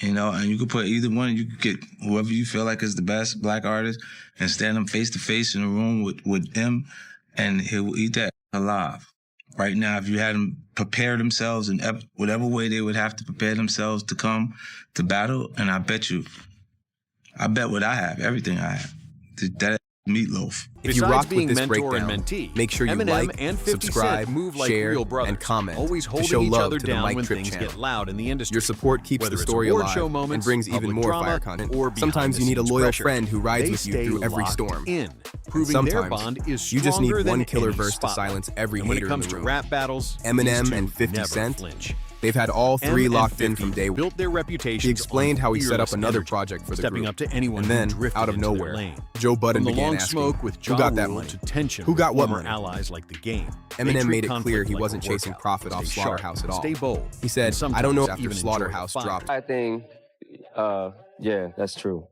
You know, and you could put either one. You could get whoever you feel like is the best black artist and stand them face to face in a room with him, and he will eat that alive. Right now, if you had them prepare themselves in whatever way they would have to prepare themselves to come to battle, and I bet what I have, everything I have, that meatloaf. If you rock with this breakdown, make sure you like, subscribe, share, and comment to show love to the Mic Trip channel. Your support keeps the story alive and brings even more fire content. Sometimes you need a loyal friend who rides with you through every storm. Sometimes you just need one killer verse to silence every hater in the room. Eminem and 50 Cent, they've had all three locked in from day one. He explained how he set up another project for the group, and then, out of nowhere, Joe Budden began asking, who got that money? Who got what money? Eminem made it clear he wasn't chasing profit off Slaughterhouse at all. He said, I don't know after Slaughterhouse dropped. I think, yeah, that's true.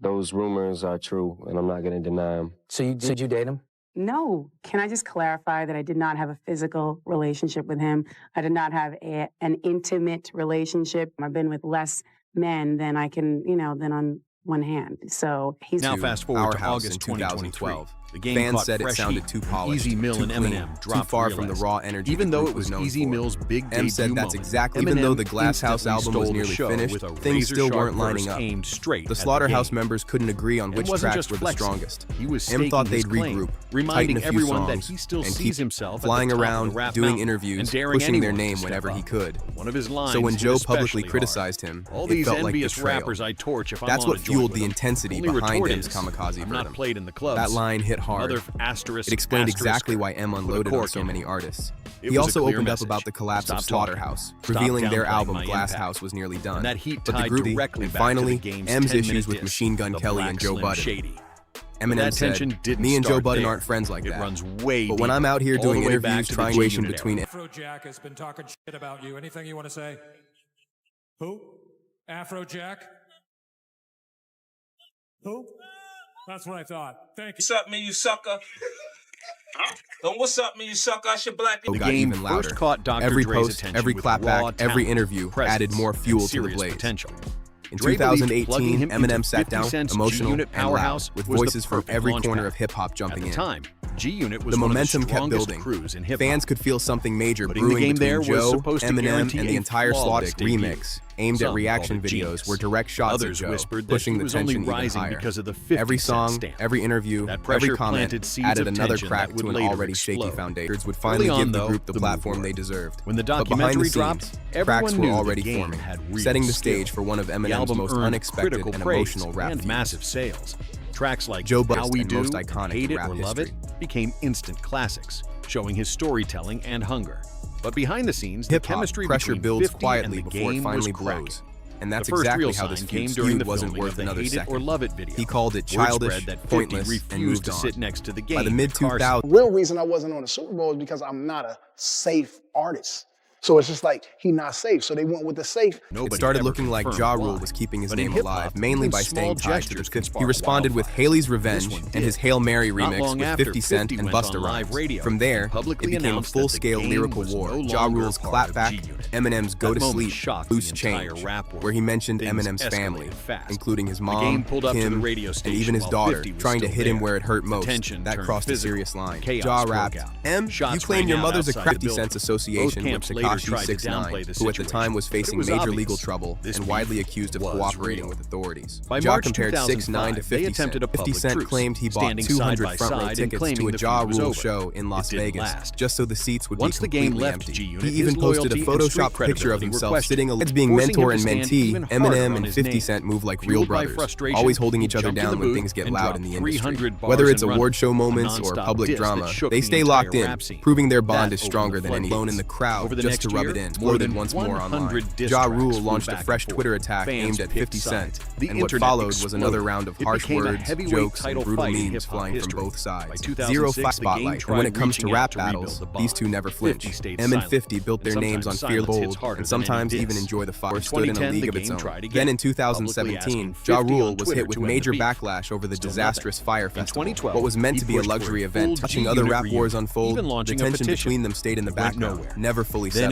Those rumors are true, and I'm not going to deny them. So did you date him? No. Can I just clarify that I did not have a physical relationship with him? I did not have an intimate relationship. I've been with less men than I can, than on one hand. So he's now fast forward to August 2012. The game fans said it sounded too polished, too clean, too far from the raw energy. Even though it was Easy Mill's big debut said that's exactly. Even though the Glass House album was nearly finished, things still weren't lining up. The Slaughterhouse members couldn't agree on which tracks were the strongest. M thought they'd regroup, tighten a few songs, and keep flying around, doing interviews, pushing their name whenever he could. So when Joe publicly criticized him, it felt like betrayal. That's what fueled the intensity behind M's kamikaze verdict. That line hit hard. It explained exactly why M unloaded on so many artists. He also opened up about the collapse of Slaughterhouse, revealing their album Glass House was nearly done. But the group, and finally, M's issues with Machine Gun Kelly and Joe Budden. Eminem said, me and Joe Budden aren't friends like that. But when I'm out here doing interviews, trying to between Afrojack has been talking shit about you. Anything you want to say? Who? Afrojack? Who? That's what I thought. Thank you. What's up, me, you sucker? Huh? What's up, me, you sucker? I should black you. The game even louder. Every post, every clapback, every interview added more fuel to the blaze. In 2018, Eminem sat down, emotional and loud, with voices from every corner of hip-hop jumping in. The momentum kept building. Fans could feel something major brewing between Joe, Eminem, and the entire Slaughterhouse remix, aimed at reaction videos where direct shots of Joe, pushing the tension even higher. Every song, every interview, every comment added another crack to an already shaky foundation. Would finally give the group the platform they deserved. But behind the scenes, cracks were already forming, setting the stage for one of Eminem's most unexpected and emotional rap feats. Massive sales. Tracks like Joe How We Do, most iconic Hate It rap or Love history. It became instant classics, showing his storytelling and hunger. But behind the scenes, the Hip-hop chemistry pressure between builds 50 quietly and the before it game finally was cracking. blows. And that's The first exactly real how this sign came feud during the wasn't filming worth of the another Hate It or second. Love It video. He called it Word childish, spread that 50 pointless, and refused moved to on. sit next to the game. By the mid-2000s, Real reason I wasn't on the Super Bowl is because I'm not a safe artist. So it's just like, he not safe. So they went with the safe. it started looking like Ja Rule was keeping his name alive, mainly by staying tied to the 50s. He responded with Haley's Revenge and his Hail Mary remix with 50 Cent and Busta Rhymes. From there, it became a full-scale lyrical war. Ja Rule's Clapback, Eminem's Go to Sleep, Loose Change, where he mentioned Eminem's family, including his mom, Kim, and even his daughter, trying to hit him where it hurt most. That crossed a serious line. Ja rapped, M, you claim your mother's a 50 Cent's association with Tekashi 6ix9ine, who at the time was facing major legal trouble and widely accused of cooperating with authorities. Ja compared 6ix9ine to 50 Cent. 50 Cent claimed he bought 200 front-row tickets to a Ja Rule show in Las Vegas, just so the seats would be completely empty. He even posted a photoshopped picture of himself sitting as being mentor and mentee. Eminem and 50 Cent move like real brothers, always holding each other down when things get loud in the industry. Whether it's award show moments or public drama, they stay locked in, proving their bond is stronger than any alone in the crowd just to rub it in. Exploded once more online. Ja Rule launched a fresh Twitter attack aimed at 50 Cent, and what followed was another round of harsh words, jokes, and brutal memes flying from both sides. Zero spotlight, and when it comes to rap battles, these two never flinch. M and 50 built their names on fear bold, and sometimes even enjoy the fire, stood in a league of its own. Then in 2017, Ja Rule was hit with major backlash over the disastrous Fire Festival. What was meant to be a luxury event, touching other rap wars unfold, the tension between them stayed in the background, never fully settled.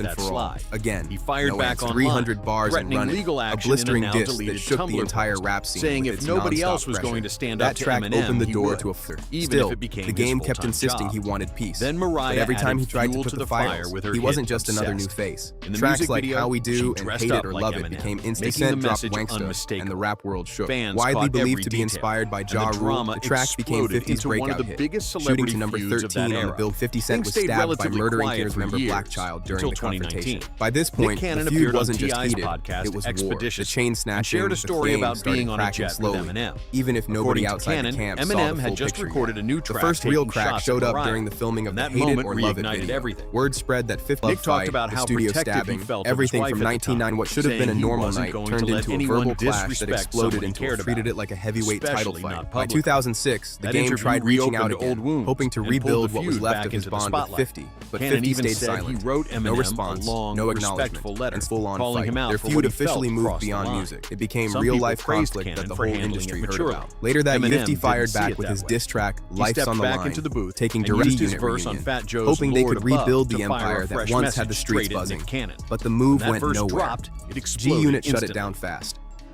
and that for all. slide. Again, He fired no back answer. online, 300 bars and threatening running, legal a action blistering in a diss now-deleted that shook the Tumblr entire post, rap scene saying with if its nobody nonstop else was pressure. going to stand That up to track Eminem, opened the he door would, to a flirt. even Still, if it became the his game kept full-time insisting job. he wanted peace. Then Mariah But every time he added tried to fuel put to the the fire fires, with her he wasn't hit just another new Obsessed. face. In the Tracks music like video, How We she Do and dressed Hate up It or like Love It Eminem, became making instant the drop message Wanksta, and unmistakable. the rap world shook. Fans Widely caught believed every to be detail, inspired by and Ja the Rule, drama the track became exploded 50's into one of breakout the hit, biggest shooting celebrity to number feuds of 13 that on the era. bill. 50 Cent Things was stayed stabbed by relatively murdering quiet Tears for member years, Black Child during until the confrontation. 2019. By this point, Cannon the feud appeared on wasn't just T.I.'s heated, podcast, it was war. The Expeditious, chain and snatching, shared a story the about started being on a cracking jet with slowly. Eminem. Even if nobody According to outside Cannon, the camp saw Eminem the full had just picture recorded yet. a new The track first real taking crack shots showed at up Mariah, during the filming of and the that Hate It moment or Love It reignited video. everything. Word spread that 50 Nick Love talked fight, about the how studio protective stabbing, he felt of his everything wife from at the 1999, time, what should have been a saying he normal wasn't night going turned to let into a anyone verbal clash that disrespect exploded someone he into cared treated about, it like a heavyweight title especially fight. not By publicly. 2006, the That game interview tried reaching out reopened old again, wounds hoping to and pulled rebuild the what was feud left back of his into the bond with spotlight. 50, but Cannon 50 even stayed said silent. he wrote Eminem No response, a long, no respectful acknowledgement, letter, and full-on calling fight. him out Their for feud what he officially felt moved crossed the beyond line. music. It became Some real-life people praised conflict that Cannon the for whole handling industry it heard maturely. about. Later that year, Eminem 50 didn't fired see back it with that his way. diss track, He Life's stepped on the back Line, into the booth taking and direct used his unit verse on reunion, Fat Joe's hoping they Lord could Above rebuild to the fire a empire that fresh once had the message streets straight at buzzing. Nick Cannon. But the move When that went verse nowhere. dropped, it G exploded Unit shut it instantly. down fast.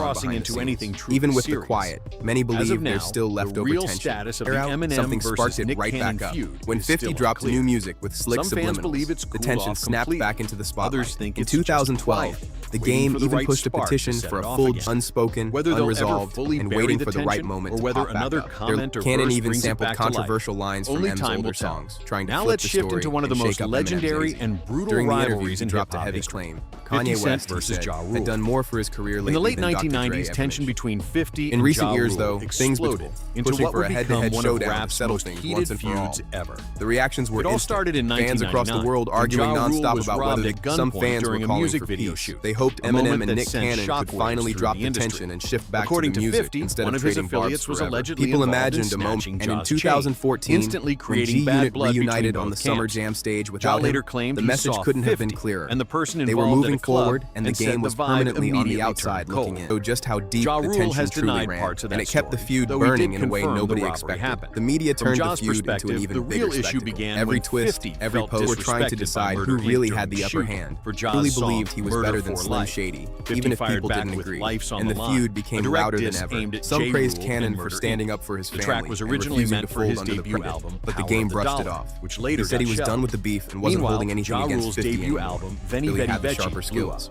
on crossing behind the into anything scenes. truly Even with the serious. quiet, many As believe of now, there's still the leftover real tension. status of the They're out, Eminem something versus sparked it Nick right Cannon back up. feud When is 50 still dropped unclear. new music with slick Some fans subliminals, believe it's the cooled tension off snapped completely. back into the spotlight. Others think In it's just 2012, quiet, the waiting game for the even right pushed a spark to petition set for it a off full again. unspoken, Whether they'll ever unresolved, fully and bury waiting the for the right tension, moment or to whether pop back another up. comment or Cannon verse even brings it sampled back to life. controversial lines from Only M's time older will tell. songs, trying to Now flip let's the shift story into one of the and most shake up legendary Eminem's and brutal During the interview, rivalries he in dropped a hip-hop heavy history. claim. 50 Kanye Cent West, he versus said, Ja Rule. had done more for his career lately In the late than Dr. Dre 1990s, ever tension mentioned. between 50 In and recent Ja years, Rule though, things exploded began, into pushing what for would a become head-to-head one of showdown to rap's settle most things heated once and for all. feuds ever. The reactions were It all instant. started in Fans across the 1999, world when arguing Ja Rule nonstop was about robbed whether at some gunpoint fans were during a calling music for video peace. shoot, They hoped a moment Eminem and that Nick sent Cannon could shockwaves finally through drop the the industry. tension and shift back According to the to music 50, instead one of of his trading affiliates barbs was forever. allegedly People involved in imagined a moment, snatching and in Ja's chain, 2014, instantly when creating G bad Unit blood reunited between on the both Summer camps. Jam stage Ja without later him, claimed the he message saw couldn't have been 50, clearer. and the person They were involved at moving a club forward, and the and said game the was vibe permanently on the immediately outside turned looking cold. in. So just how deep Ja the Rule tension has truly denied ran, parts of and that it kept the story, feud though he burning did in a way confirm the nobody robbery expected. happened. The media From turned the Ja's feud into an perspective, even the bigger real issue spectacle. began Every when twist, 50 every felt pose were trying to disrespected by decide Murder, who Inc. really during had the the upper shoot hand. for Ja's Truly song, believed he was Murder better than for Slim Life. Shady, 50 even if fired people back didn't with agree. Life's on And the the line, feud a became direct louder than diss ever. aimed at Some J. praised Rule Cannon and for Murder, standing Inc. up for his The family track was and originally refusing meant to for fold his under the debut pressure, album, but the Power game of the brushed it Dollar, off. which later He said got he was shelved. done with the beef and wasn't Meanwhile, holding anything Ja against Rule's 50 debut anymore. album, Veni Really Vidi had the Vici, sharper blew up. skills.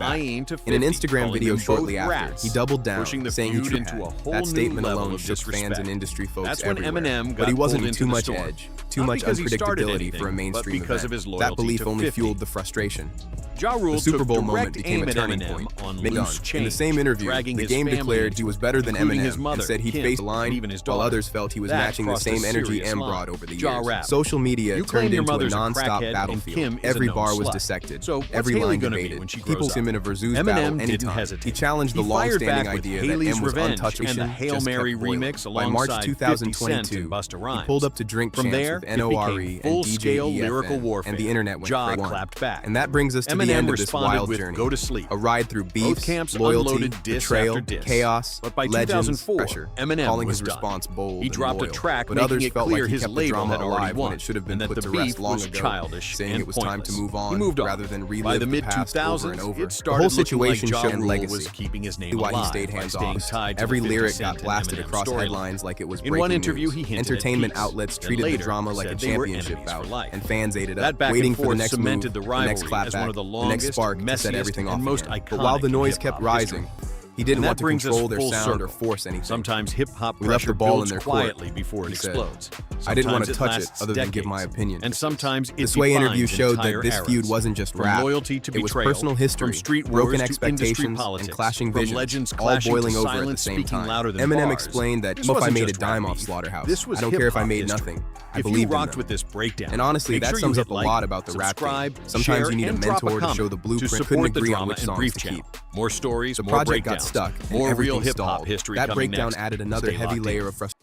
back. aim to In an 50, Instagram calling video them shortly both after, rats, he doubled down, pushing the saying he feud tried. into a whole That new statement level alone of shook fans disrespect. and industry folks That's when everywhere. Eminem got But he wasn't pulled in too into the much storm. edge, too Not much because he started unpredictability anything, for a but mainstream because event. of his That loyalty belief to only 50. fueled the frustration. Ja Rule The Super took Bowl direct moment became aim a at turning Eminem point. on Done. loose In the change, same interview, dragging the his game family declared he was better than including Eminem his mother, and said he Kim, faced a and line, even his while daughter. others felt he was That matching the crossed a same energy serious M line. brought over the Ja years. rapped, Social media "You claim turned your into a mother's a non-stop crackhead, and battlefield. Kim is a Every known bar was slut. dissected. So what's Every Haley line gonna be debated. when she People's grows up?" him in a Versus Eminem battle didn't anytime. hesitate. He challenged the He fired long-standing back with idea that Haley's M was Revenge untouchable. and the Hail Just kept Mary boiling. remix By March alongside 2022, 50 Cent and Busta he Rhymes. pulled up to drink From chants there, with it NORE became and full-scale DJ lyrical EFN, warfare. and the internet went Ja crazy. clapped back. And that brings us to the Eminem end of this responded wild with journey. "Go to sleep." A ride through Both beefs, camps loyalty, unloaded diss betrayal, after diss. chaos, But by legends, 2004, pressure, Eminem calling was his done. response bold He and dropped a loyal. track But making others it felt clear like he his kept the label drama had already alive when won, it should have been and that put the to rest beef long was ago, childish saying and it was time to pointless. move on He moved on. rather than relive By the the past over mid-2000s, and over. it started The whole looking like situation Ja showed Rule legacy. was keeping his name Why he alive stayed by hands staying off. tied to Every 50 lyric Cent got and blasted Eminem's across storyline. headlines like it was In breaking one interview, news. he hinted at Entertainment peace, outlets and treated the later drama like a said they were championship enemies for bout, life. and fans ate it That up, back waiting and for the forth next cemented move, the the next rivalry as one clapback, of the the next longest, spark to set messiest, everything off and most again. But while the iconic noise in kept hip-hop rising, history. He didn't And want that to brings us control their full sound or circle. force anything. Sometimes hip-hop We left pressure the ball in builds their court, quietly before it he said. explodes. I didn't want to Sometimes it touch it lasts other than give decades. my opinion. And sometimes it The Sway interview defines showed that entire this feud eras. wasn't just From rap. loyalty to It was betrayal, personal history, from street broken wars to industry expectations, politics, and clashing from visions, legends all clashing boiling to over at the silence same speaking time. louder than Eminem bars. explained that This even if I wasn't made a just dime rap off beef. Slaughterhouse, This was I don't care if I hip-hop made history. nothing. I If you believed in rocked them. with this breakdown, And honestly, make that sure sums you up hit a like, lot about the rap subscribe, game. Sometimes share, you need a and drop mentor to comment show the blueprint. to Couldn't support the agree on Drama which and songs Brief to channel. keep. More stories, The more project got breakdowns, stuck, and more real everything hip-hop stalled. history That coming breakdown next. added another Stay heavy locked layer in. of frustration.